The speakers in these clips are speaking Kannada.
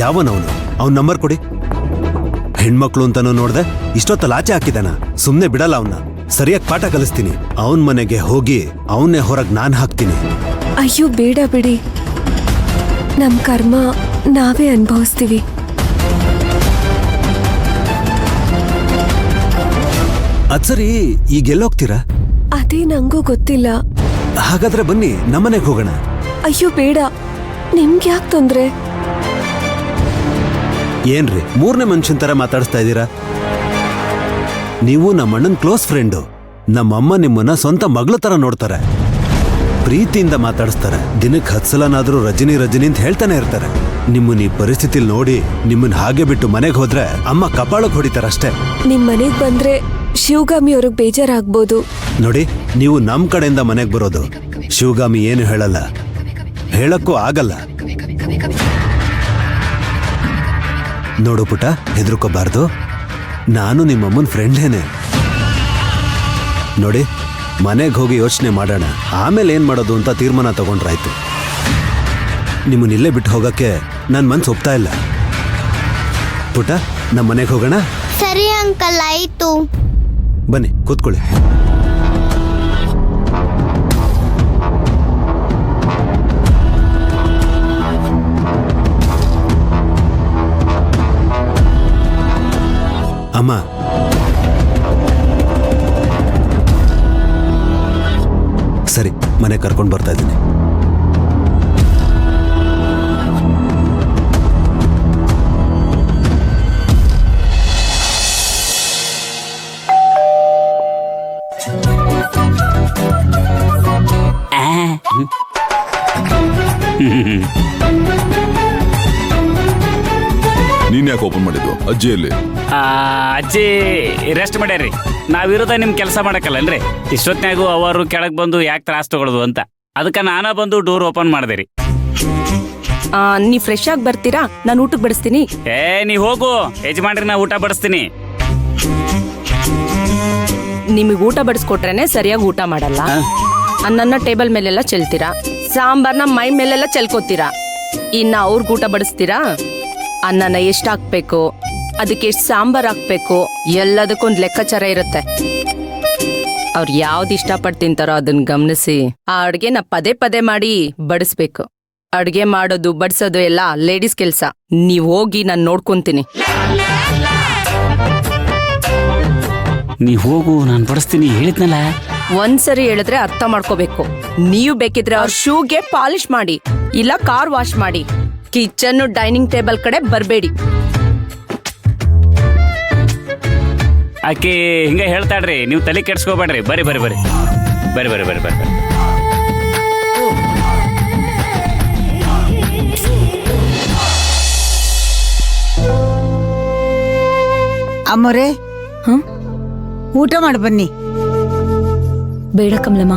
ಯಾವನವನು? ಅವನ್ ನಂಬರ್ ಕೊಡಿ. ಹೆಣ್ಮಕ್ಳು ಅಂತಾನು ನೋಡ್ದೆ ಇಷ್ಟೊತ್ತಲ್ಲಿ ಆಚೆ ಹಾಕಿದಾನ. ಸುಮ್ನೆ ಬಿಡಲ್ಲ ಅವನ್ನ. ಸರಿಯಾಗಿ ಪಾಠ ಕಲಿಸ್ತೀನಿ. ಅವನ್ ಮನೆಗೆ ಹೋಗಿ ಅವನ್ನೇ ಹೊರಗ್ ನಾನ್ ಹಾಕ್ತೀನಿ. ಅಯ್ಯೋ ಬೇಡ ಬಿಡಿ, ನಮ್ ಕರ್ಮ ನಾವೇ ಅನುಭವಿಸ್ತೀವಿ. ಅದ್ಸರಿ ಈಗ ಎಲ್ಲೋಗ್ತೀರಾ? ಅದೇ ನಂಗೂ ಗೊತ್ತಿಲ್ಲ. ಹಾಗಾದ್ರೆ ಬನ್ನಿ ನಮ್ಮನೆಗೆ ಹೋಗೋಣ. ಅಯ್ಯೋ ಬೇಡ, ನಿಮ್ಗೆ ಯಾಕೆ ತೊಂದ್ರೆ? ಏನ್ರಿ ಮೂರನೇ ಮನುಷ್ಯನ್ ತರ ಮಾತಾಡಿಸ್ತಾ ಇದ್ದೀರಾ? ನೀವು ನಮ್ಮ ಅಣ್ಣನ್ ಕ್ಲೋಸ್ ಫ್ರೆಂಡು. ನಮ್ಮಮ್ಮ ನಿಮ್ಮನ್ನ ಸ್ವಂತ ಮಗಳ ತರ ನೋಡ್ತಾರೆ, ಪ್ರೀತಿಯಿಂದ ಮಾತಾಡಿಸ್ತಾರೆ. ದಿನಕ್ಕೆ 10 ಸಲನಾದ್ರೂ ರಜನಿ ರಜನಿ ಅಂತ ಹೇಳ್ತಾನೆ ಇರ್ತಾರೆ. ನಿಮ್ಮನ್ನ ಈ ಪರಿಸ್ಥಿತಿಲಿ ನೋಡಿ ನಿಮ್ಮನ್ನ ಹಾಗೆ ಬಿಟ್ಟು ಮನೆಗೆ ಹೋದ್ರೆ ಅಮ್ಮ ಕಪಾಳಕ್ಕೆ ಹೊಡಿತಾರಷ್ಟೇ. ನಿಮ್ ಮನೆಗ್ ಬಂದ್ರೆ ಶಿವಗಾಮಿ ಅವ್ರಿಗೆ ಬೇಜಾರಾಗ್ಬೋದು. ನೋಡಿ, ನೀವು ನಮ್ ಕಡೆಯಿಂದ ಮನೆಗೆ ಬರೋದು. ಶಿವಗಾಮಿ ಏನು ಹೇಳಲ್ಲ, ಹೇಳಕ್ಕೂ ಆಗಲ್ಲ. ನೋಡು ಪುಟ, ಹೆದರ್ಕೋಬಾರ್ದು. ನಾನು ನಿಮ್ಮಮ್ಮನ ಫ್ರೆಂಡೇನೆ. ನೋಡಿ, ಮನೆಗೆ ಹೋಗಿ ಯೋಚನೆ ಮಾಡೋಣ, ಆಮೇಲೆ ಏನ್ ಮಾಡೋದು ಅಂತ ತೀರ್ಮಾನ ತಗೊಂಡ್ರಾಯ್ತು. ನಿಮ್ಮನ್ನ ಇಲ್ಲೇ ಬಿಟ್ಟು ಹೋಗಕ್ಕೆ ನನ್ ಮನ್ಸು ಒಪ್ತಾ ಇಲ್ಲ. ಪುಟ, ನಮ್ಮ ಮನೆಗೆ ಹೋಗೋಣ. ಸರಿ ಅಂಕಲ್, ಆಯ್ತು. ಬನ್ನಿ ಕೂತ್ಕೊಳ್ಳಿ. ಅಮ್ಮ, ಸರಿ, ಮನೆ ಕರ್ಕೊಂಡು ಬರ್ತಾ ಇದ್ದೀನಿ. ನೀನ್ ಯಾಕೆ ಓಪನ್ ಮಾಡಿದ್ದು? ಅಜ್ಜಿಯಲ್ಲಿ ಅಜ್ಜಿ ರೆಸ್ಟ್ ಮಾಡ್ಯಾರ್ರಿ. ನಾವಿರೋದ ನಿಮ್ ಕೆಲಸ ಮಾಡಕ್ಕಲ್ಲನ್ರಿ. ಇಷ್ಟೊತ್ನಾಗೂ ಅವರು ಕೆಳಗ್ ಬಂದು ಯಾಕೆ ತ್ರಾಸ್ ತಗೊಳ್ಳೋದು ಅಂತ ಅದಕ್ಕೆ ನಾನ ಬಂದು ಡೋರ್ ಓಪನ್ ಮಾಡ್ದೆ ರೀ. ನೀ ಫ್ರೆಶ್ ಆಗಿ ಬರ್ತೀರಾ? ನಾನು ಊಟಕ್ಕೆ ಬಡಿಸ್ತೀನಿ. ನೀ ಹೋಗು ಯಜಮಾನ್ರಿ, ನಾ ಊಟ ಬಡಿಸ್ತೀನಿ. ನಿಮಗೆ ಊಟ ಬಡಿಸ್ಕೊಟ್ರೇನೆ ಸರಿಯಾಗಿ ಊಟ ಮಾಡಲ್ಲ. ಅನ್ನನ ಟೇಬಲ್ ಮೇಲೆಲ್ಲ ಚೆಲ್ತೀರಾ, ಸಾಂಬಾರ್ನ ಮೈ ಮೇಲೆಲ್ಲ ಚೆಲ್ಕೋತೀರಾ. ಇನ್ನ ಅವ್ರಿಗೆ ಊಟ ಬಡಿಸ್ತೀರಾ? ಅನ್ನನ ಎಷ್ಟು ಹಾಕ್ಬೇಕು, ಅದಕ್ಕೆ ಎಷ್ಟು ಸಾಂಬಾರ್ ಹಾಕ್ಬೇಕು, ಎಲ್ಲದಕ್ಕೊಂದು ಲೆಕ್ಕಾಚಾರ ಇರುತ್ತೆ. ಅವ್ರು ಯಾವ್ದು ಇಷ್ಟಪಟ್ಟು ತಿಂತಾರೋ ಅದನ್ನ ಗಮನಿಸಿ ಆ ಅಡ್ಗೆನ ಪದೇ ಪದೇ ಮಾಡಿ ಬಡಿಸ್ಬೇಕು. ಅಡ್ಗೆ ಮಾಡೋದು ಬಡಿಸೋದು ಎಲ್ಲ ಲೇಡೀಸ್ ಕೆಲ್ಸ. ನೀವ್ ಹೋಗಿ ನಾನು ನೋಡ್ಕೊಂತೀನಿ. ನೀ ಹೋಗು, ನಾನು ಬಡಿಸ್ತೀನಿ ಹೇಳಿದ್ನಲ್ಲ. ಒಂದ್ಸರಿ ಹೇಳಿದ್ರೆ ಅರ್ಥ ಮಾಡ್ಕೋಬೇಕು. ನೀವು ಬೇಕಿದ್ರೆ ಅವ್ರ ಶೂಗೆ ಪಾಲಿಶ್ ಮಾಡಿ, ಇಲ್ಲ ಕಾರ್ ವಾಶ್ ಮಾಡಿ. ಕಿಚನ್ ಡೈನಿಂಗ್ ಟೇಬಲ್ ಕಡೆ ಬರಬೇಡಿ. ಆಕೆ ಹಿಂಗ ಹೇಳ್ತಾಳ್ರಿ, ನೀವು ತಲೆ ಕೆಡ್ಸ್ಕೋಬೇಡ್ರಿ. ಬರ್ರಿ ಬರ್ರಿ ಬರ್ರಿ ಬರ್ರಿ ಬರ್ರಿ ಬರ್ರಿ ಬರ್ರಿ. ಅಮ್ಮರೇ, ಊಟ ಮಾಡಿ ಬನ್ನಿ. ಬೇಡ ಕಮಲಮ್ಮ,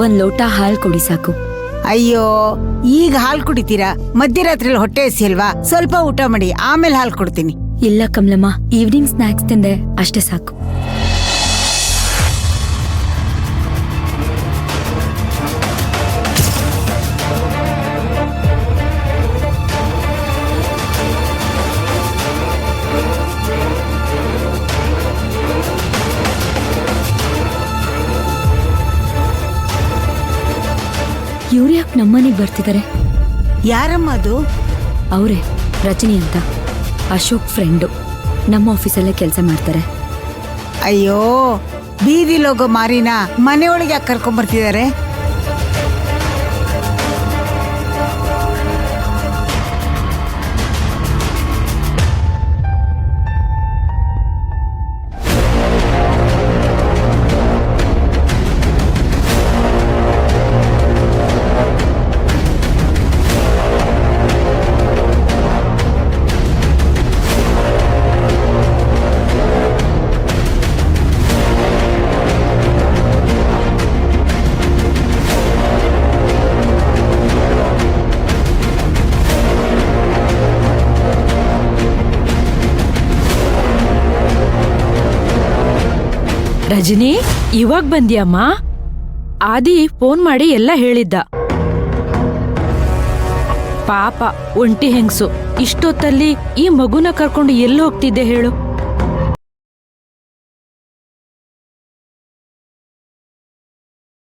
ಒಂದ್ ಲೋಟ ಹಾಲು ಕೊಡಿ ಸಾಕು. ಅಯ್ಯೋ, ಈಗ ಹಾಲು ಕುಡಿತೀರಾ? ಮಧ್ಯರಾತ್ರಿಯಲ್ಲಿ ಹೊಟ್ಟೆ ಹಸಿಲ್ವಾ? ಸ್ವಲ್ಪ ಊಟ ಮಾಡಿ, ಆಮೇಲೆ ಹಾಲು ಕೊಡ್ತೀನಿ. ಇಲ್ಲ ಕಮಲಮ್ಮ, ಈವ್ನಿಂಗ್ ಸ್ನಾಕ್ಸ್ ತಿಂದೆ ಅಷ್ಟೇ ಸಾಕು. ಇವ್ರು ಯಾಕೆ ನಮ್ಮನೆಗೆ ಬರ್ತಿದ್ದಾರೆ? ಯಾರಮ್ಮ ಅದು? ಅವರೇ, ರಜನಿ ಅಂತ, ಅಶೋಕ್ ಫ್ರೆಂಡು. ನಮ್ಮ ಆಫೀಸಲ್ಲೇ ಕೆಲಸ ಮಾಡ್ತಾರೆ. ಅಯ್ಯೋ, ಬೀದಿಲೋಗೋ ಮಾರಿನ ಮನೆಯೊಳಗೆ ಯಾಕೆ ಕರ್ಕೊಂಡ್ಬರ್ತಿದ್ದಾರೆ? ರಜನಿ, ಇವಾಗ ಬಂದ್ಯಮ್ಮ? ಆದಿ ಫೋನ್ ಮಾಡಿ ಎಲ್ಲ ಹೇಳಿದ್ದ. ಪಾಪ ಒಂಟಿ ಹೆಂಗ್ಸು ಇಷ್ಟೊತ್ತಲ್ಲಿ ಈ ಮಗುನ ಕರ್ಕೊಂಡು ಎಲ್ಲಿ ಹೋಗ್ತಿದ್ದೆ ಹೇಳು.